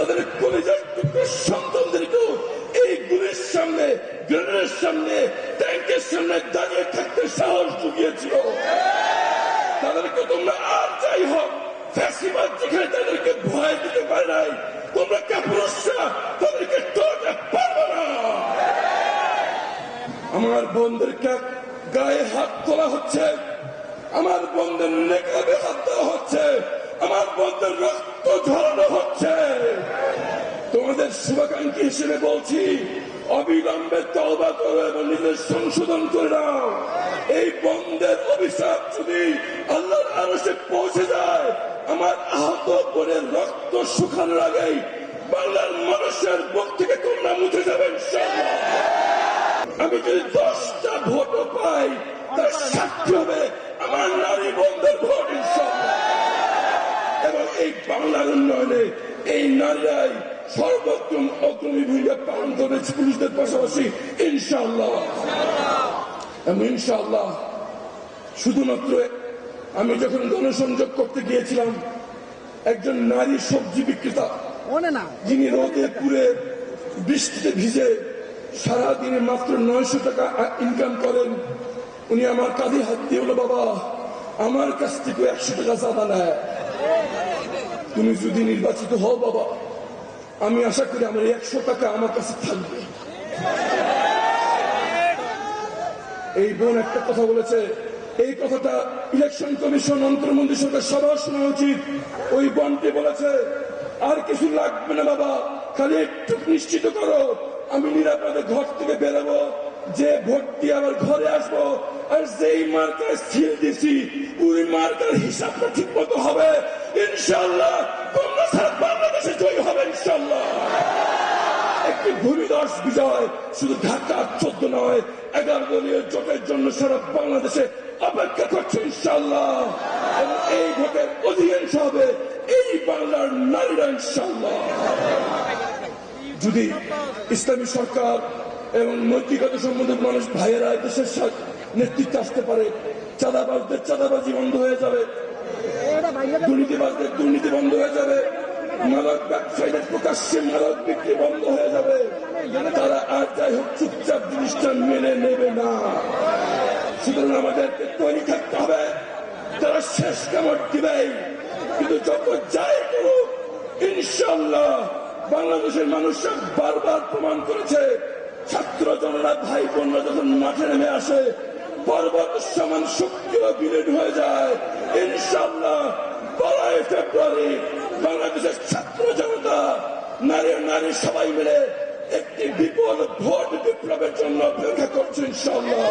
তাদের কলেজের টুকরো সন্তানদেরকেও এই গুলির সামনে, গ্রেনেডের সামনে, ট্যাঙ্কের সামনে দাঁড়িয়ে থাকতে সাহস জুগিয়েছিল। তাদেরকে তোমরা আর যাই হোক ফ্যাসিবাদ যেখানে তাদেরকে ভয় দিতে পারে নাই, তোমরা কাপুরুষরা তাদেরকে ধরতে পারবে না। আমার বোনদেরকে গায়ে হাত তোলা হচ্ছে, আমার বোনদের নেকাবে হাত দেওয়া হচ্ছে, আমার বোনদের রক্ত ঝরানো হচ্ছে। তোমাদের শুভাকাঙ্ক্ষী হিসেবে বলছি, অবিলম্বে তওবা করো এবং নিজের সংশোধন করে নাও। এই বন্ধের অভিশাপ যদি আল্লাহর আরশে পৌঁছে যায়, আমার আহত বোনের রক্ত শুকানোর আগেই বাংলার মানুষের বুক থেকে তোমরা মুছে যাবেন ইনশাআল্লাহ। আমি যদি 10টা ভোটও পাই, তার সাক্ষী হবে আমার নারী বন্ধের ভোট ইনশাআল্লাহ। এবং এই বাংলার উন্নয়নে এই নারীরাই সর্বোত্তম অগ্রণী ভূমিকা পালন করবে পুরুষদের পাশাপাশি ইনশাআল্লাহ। এবং ইনশাআল্লাহ শুধুমাত্র আমি যখন গণসংযোগ করতে গিয়েছিলাম, একজন নারী সবজি বিক্রেতা যিনি রোদে পুড়ে বৃষ্টিতে ভিজে সারাদিনে মাত্র 900 টাকা ইনকাম করেন, উনি আমার কাঁধে হাত দিয়ে বলল, বাবা আমার কাছ থেকে 100 টাকা চাঁদা নেয়, তুমি যদি নির্বাচিত হও বাবা, আমি আশা করি আমার 100 টাকা আমার কাছে থাকবে। এই বোন একটা কথা বলেছে, এই কথাটা ইলেকশন কমিশন, অন্তর্মন্ত্রী সরকার সবার শোনা উচিত। ওই বোনটি বলেছে, আর কিছু লাগবে না বাবা, খালি একটু নিশ্চিত করো আমি নিরাপদে ঘর থেকে বেরোবো, যে ভোট দিয়ে আবার ঘরে আসবো, আর যেই মার্কায় সিল দিছি ওই মার্কার হিসাবটা ঠিক মতো হবে ইনশাআল্লাহ। তোমরা সারা বাংলাদেশে জয়ী হবে ইনশাআল্লাহ। একটি ভূমিধস বিজয় শুধু ঢাকা 14 নয়, 11 দলীয় জোটের জন্য সারা বাংলাদেশে অপেক্ষা করছে ইনশাআল্লাহ। এবং এই ভোটের অধিকাংশ হবে এই বাংলার নারীরা ইনশাআল্লাহ। যদি ইসলামী সরকার এবং নৈতিকতা সম্বন্ধে মানুষ ভাইয়েরা দেশের নেতৃত্বে আসতে পারে, চাঁদাবাজদের চাঁদাবাজি বন্ধ হয়ে যাবে, দুর্নীতিবাজদের দুর্নীতি বন্ধ হয়ে যাবে, মাদক ব্যবসায়ীদের প্রকাশ্যে মাদক বিক্রি বন্ধ হয়ে যাবে। তারা আর যাই হোক চুপচাপ জিনিসটা মেনে নেবে না। সুতরাং আমাদেরকে তৈরি থাকতে হবে, তারা শেষ কামড় দিবে, কিন্তু যত যাই করুক ইনশাআল্লাহ বাংলাদেশের মানুষরা বারবার প্রমাণ করেছে, ছাত্র জনরা ভাই বোনরা যখন মাঠে নেমে আসে পর্বত সমান শক্তিও বিলীন হয়ে যায় ইনশাআল্লাহ। 12 ফেব্রুয়ারি বাংলাদেশের ছাত্র জনতা নারী সবাই মিলে একটি বিপুল ভোট বিপ্লবের জন্য অপেক্ষা করছে ইনশাআল্লাহ।